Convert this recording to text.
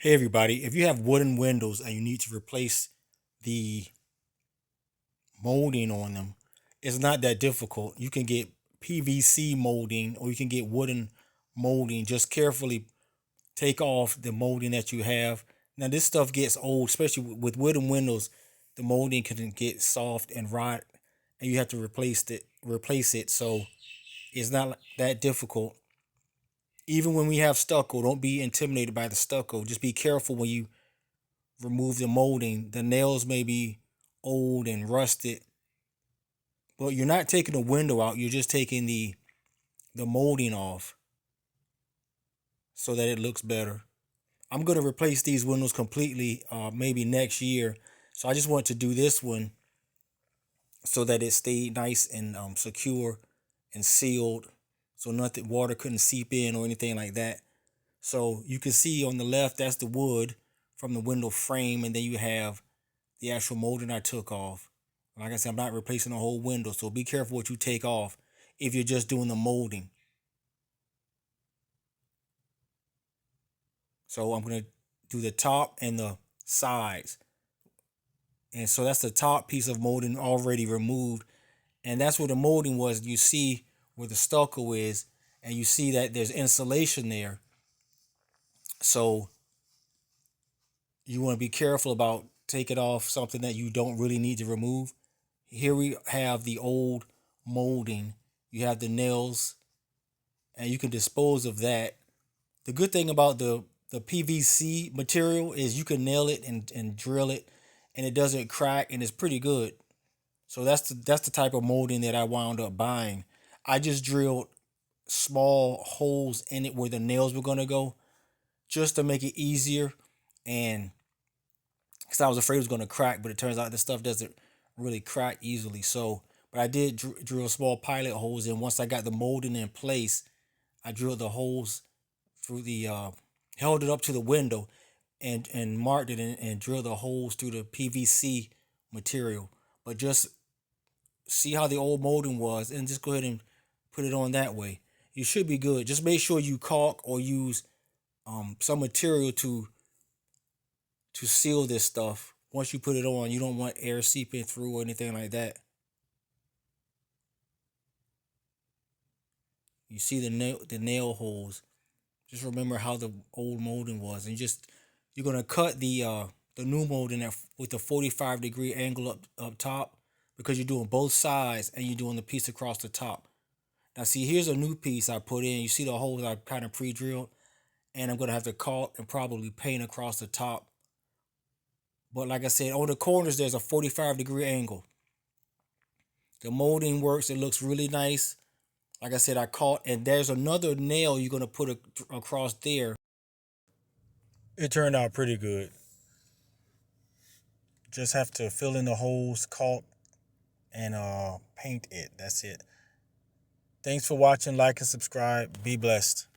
Hey everybody, if you have wooden windows and you need to replace the molding on them, it's not that difficult. You can get PVC molding or you can get wooden molding. Just carefully take off the molding that you have. Now this stuff gets old, especially with wooden windows. The molding can get soft and rot and you have to replace it. So it's not that difficult. Even when we have stucco, don't be intimidated by the stucco. Just be careful when you remove the molding. The nails may be old and rusted, but you're not taking the window out. You're just taking the molding off so that it looks better. I'm gonna replace these windows completely, maybe next year. So I just want to do this one so that it stayed nice and secure and sealed, so nothing water couldn't seep in or anything like that. So you can see on the left that's the wood from the window frame, and then you have the actual molding I took off. Like I said, I'm not replacing the whole window, so be careful what you take off if you're just doing the molding. So I'm gonna do the top and the sides. And so that's the top piece of molding already removed. And that's where the molding was. You see where the stucco is, and you see that there's insulation there. So you want to be careful about taking off something that you don't really need to remove. Here we have the old molding. You have the nails, and you can dispose of that. The good thing about the PVC material is you can nail it and drill it, and it doesn't crack, and it's pretty good. So that's the type of molding that I wound up buying. I just drilled small holes in it where the nails were gonna go, just to make it easier, and because I was afraid it was gonna crack, but it turns out this stuff doesn't really crack easily. So, but I did drill small pilot holes in. Once I got the molding in place, I drilled the holes through the held it up to the window and marked it and drilled the holes through the PVC material. But just see how the old molding was and just go ahead and put it on that way. You should be good. Just make sure you caulk or use some material to seal this stuff. Once you put it on, you don't want air seeping through or anything like that. You see the nail holes. Just remember how the old molding was, and you're gonna cut the new molding with the 45-degree angle up top, because you're doing both sides and you're doing the piece across the top. Now see, here's a new piece I put in. You see the holes I kind of pre-drilled, and I'm gonna have to caulk and probably paint across the top. But like I said, on the corners there's a 45-degree angle. The molding works. It looks really nice. Like I said, I caught, and there's another nail you're gonna put across there. It turned out pretty good. Just have to fill in the holes, caulk, and paint it. That's it. Thanks for watching. Like and subscribe. Be blessed.